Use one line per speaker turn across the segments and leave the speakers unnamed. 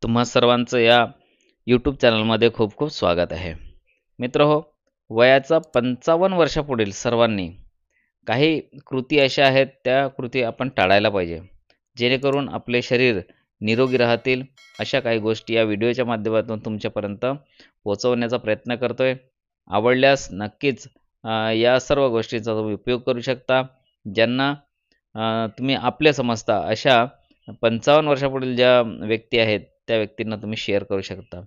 तुम्हा सर्वांचं या यूट्यूब चॅनलमध्ये खूप खूप स्वागत आहे. मित्रहो, वयाचा 55 वर्षापुढील सर्वांनी काही कृती अशा आहेत, त्या कृती आपण टाळायला पाहिजे. जेणेकरून आपले शरीर निरोगी राहतील. अशा काही गोष्टी या व्हिडिओच्या माध्यमातून तुमच्यापर्यंत पोहोचवण्याचा प्रयत्न करतोय. आवडल्यास नक्कीच या सर्व गोष्टींचा तुम्ही उपयोग करू शकता. ज्यांना तुम्ही आपले समजता अशा 55 वर्षापुढील ज्या व्यक्ती आहेत, त्या व्यक्तींना तुम्ही शेअर करू शकता.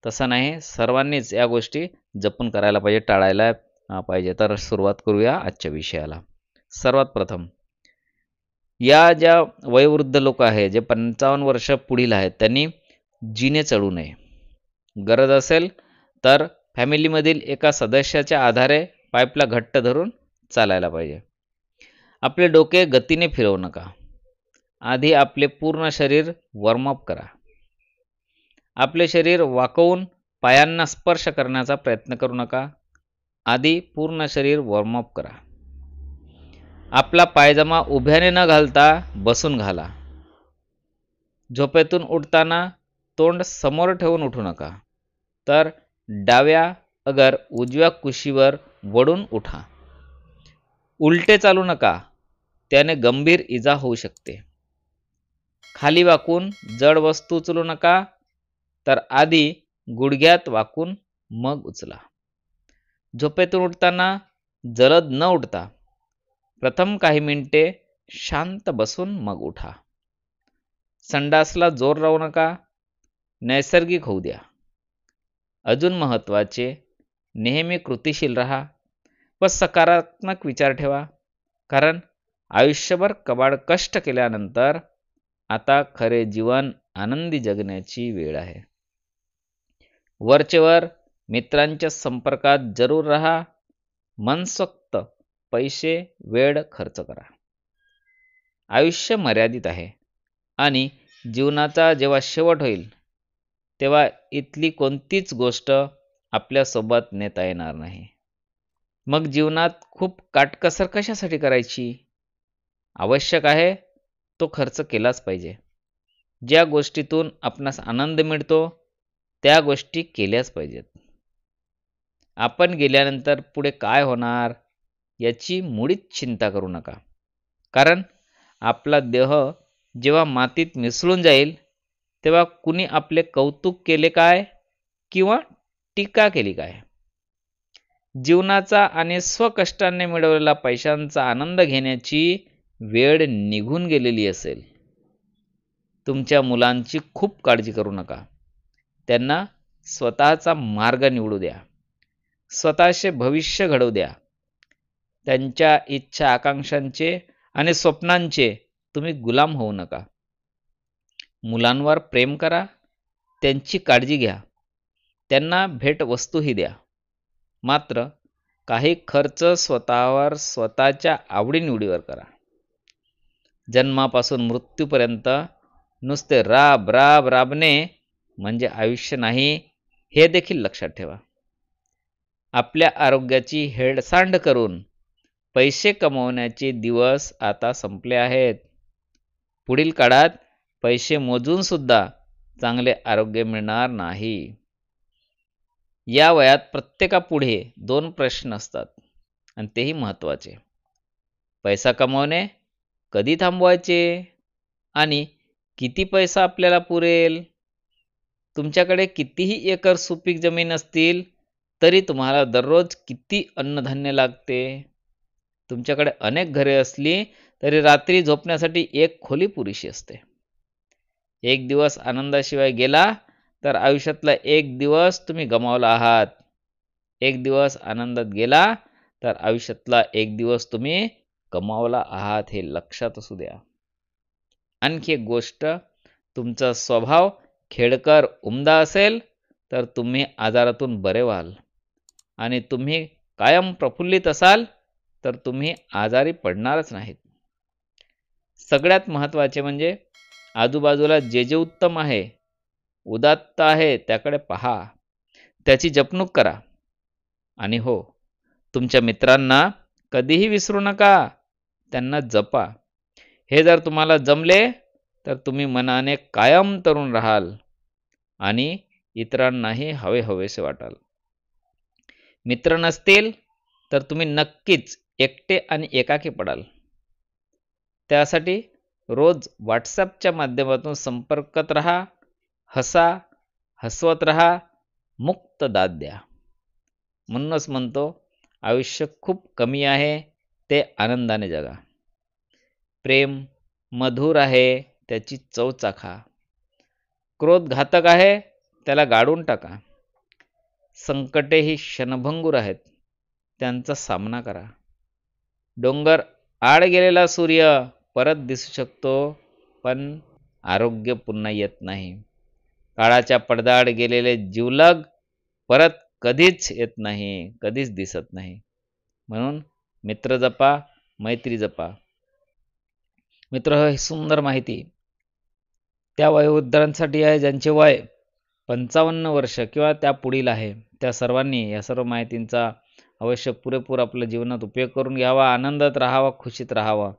तसं नाही, सर्वांनीच या गोष्टी जपून करायला पाहिजे, टाळायला पाहिजे. तर सुरुवात करूया आजच्या विषयाला. सर्वात प्रथम, या ज्या वयोवृद्ध लोक आहेत, जे 55 वर्ष पुढील आहेत, त्यांनी जिने चढू नये. गरज असेल तर फॅमिलीमधील एका सदस्याच्या आधारे पाईपला घट्ट धरून चालायला पाहिजे. आपले डोके गतीने फिरवू नका. आधी आपले पूर्ण शरीर वॉर्मअप करा. आपले शरीर वाकवून पायांना स्पर्श करण्याचा प्रयत्न करू नका. आधी पूर्ण शरीर वॉर्मअप करा. आपला पायजमा उभ्याने न घालता बसून घाला. झोपेतून उठताना तोंड समोर ठेवून उठू नका, तर डाव्या अगर उजव्या कुशीवर वडून उठा. उलटे चालू नका, त्याने गंभीर इजा होऊ शकते. खाली वाकून जड वस्तू उचलू नका, तर आधी गुडघ्यात वाकून मग उचला. झोपेतून उठताना जलद न उठता प्रथम काही मिनिटे शांत बसून मग उठा. संडासला जोर लावू नका, नैसर्गिक होऊ द्या. अजून महत्त्वाचे, नेहमी कृतिशील राहा व सकारात्मक विचार ठेवा. कारण आयुष्यभर कबाड कष्ट केल्यानंतर आता खरे जीवन आनंदी जगण्याची वेळ आहे. वरचेवर मित्रांच्या संपर्कात जरूर राहा. मनसोक्त पैसे वेळ खर्च करा. आयुष्य मर्यादित आहे आणि जीवनाचा जेव्हा शेवट होईल, तेव्हा इथली कोणतीच गोष्ट आपल्यासोबत नेता येणार नाही. मग जीवनात खूप काटकसर कशासाठी करायची? आवश्यक आहे तो खर्च केलाच पाहिजे. ज्या गोष्टीतून आपणास आनंद मिळतो त्या गोष्टी केल्याच पाहिजेत. आपण गेल्यानंतर पुढे काय होणार याची मुळीच चिंता करू नका. कारण आपला देह जेव्हा मातीत मिसळून जाईल, तेव्हा कुणी आपले कौतुक केले काय किंवा टीका केली काय? जीवनाचा आणि स्वकष्टाने मिळवलेला पैशांचा आनंद घेण्याची वेळ निघून गेलेली असेल. तुमच्या मुलांची खूप काळजी करू नका. त्यांना स्वतःचा मार्ग निवडू द्या. स्वतःचे भविष्य घडवू द्या. त्यांच्या इच्छा आकांक्षांचे आणि स्वप्नांचे तुम्ही गुलाम होऊ नका. मुलांवर प्रेम करा, त्यांची काळजी घ्या, त्यांना भेटवस्तूही द्या. मात्र काही खर्च स्वतःवर, स्वतःच्या आवडीनिवडीवर करा. जन्मापासून मृत्यूपर्यंत नुसते राब राब राबणे म्हणजे आयुष्य नाही, हे देखील लक्षात ठेवा. आपल्या आरोग्याची हेळसांड करून पैसे कमवण्याचे दिवस आता संपले आहेत. पुढील काळात पैसे मोजून सुद्धा चांगले आरोग्य मिळणार नाही. या वयात प्रत्येकापुढे 2 प्रश्न असतात आणि तेही महत्त्वाचे. पैसा कमवणे कधी थांबवायचे आणि किती पैसा आपल्याला पुरेल? तुमच्याकडे कितीही एकर सुपीक जमीन असतील तरी तुम्हाला दररोज किती अन्नधान्य लागते? तुमच्याकडे अनेक घरे असली तरी रात्री झोपण्यासाठी एक खोली पुरेशी असते. एक दिवस आनंदाशिवाय गेला तर आयुष्यातला एक दिवस तुम्ही गमावला आहात. एक दिवस आनंदात गेला तर आयुष्यातला एक दिवस तुम्ही गमावला आहात, हे लक्षात असू द्या. आणखी एक गोष्ट, तुमचा स्वभाव खेळकर उमदा असेल तर तुम्ही आजारातून बरे व्हाल आणि तुम्ही कायम प्रफुल्लित असाल तर तुम्ही आजारी पडणारच नाहीत. सगळ्यात महत्त्वाचे म्हणजे आजूबाजूला जे जे उत्तम आहे, उदात्त आहे, त्याकडे पहा, त्याची जपणूक करा. आणि हो, तुमच्या मित्रांना कधीही विसरू नका, त्यांना जपा. हे जर तुम्हाला जमले तर तुम्ही मनाने कायम तरुण राहाल. आणि इतरांनाही हवेसे वाटाल. मित्र नसतील तर तुम्ही नक्कीच एकटे आणि एकाकी पडाल. त्यासाठी रोज व्हॉट्सॲपच्या माध्यमातून संपर्कात राहा, हसा, हसवत राहा, मुक्त दाद द्या. म्हणूनच म्हणतो, आयुष्य खूप कमी आहे, ते आनंदाने जगा. प्रेम मधुर आहे, त्याची चव चाखा. क्रोध घातक आहे, त्याला गाडून टाका. संकटे ही क्षणभंगूर आहेत, त्यांचा सामना करा. डोंगर आड गेलेला सूर्य परत दिसू शकतो, पण आरोग्य पुन्हा येत नाही. काळाच्या पडद्याआड गेलेले जिवलग परत कधीच येत नाही, कधीच दिसत नाही. म्हणून मित्र जपा, मैत्री जपा. मित्र, ही सुंदर माहिती त्या वयोवृद्धांसाठी आहे ज्यांचे वय 55 वर्ष किंवा त्या पुढील आहे. त्या सर्वांनी या सर्व माहितींचा अवश्य पुरेपूर आपल्या जीवनात उपयोग करून घ्यावा, आनंदात राहावा, खुशीत राहावा,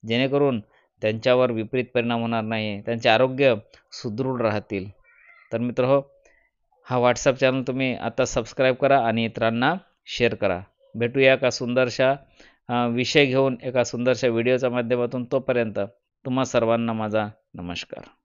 जेणेकरून त्यांच्यावर विपरीत परिणाम होणार नाही, त्यांचे आरोग्य सुदृढ राहतील. तर मित्रहो, हा व्हॉट्सअप चॅनल तुम्ही आता सबस्क्राईब करा आणि इतरांना शेअर करा. भेटूया एका सुंदरशा विषय घेऊन, एका सुंदरशा व्हिडिओच्या माध्यमातून. तोपर्यंत तुम्हा सर्वांना माझा नमस्कार.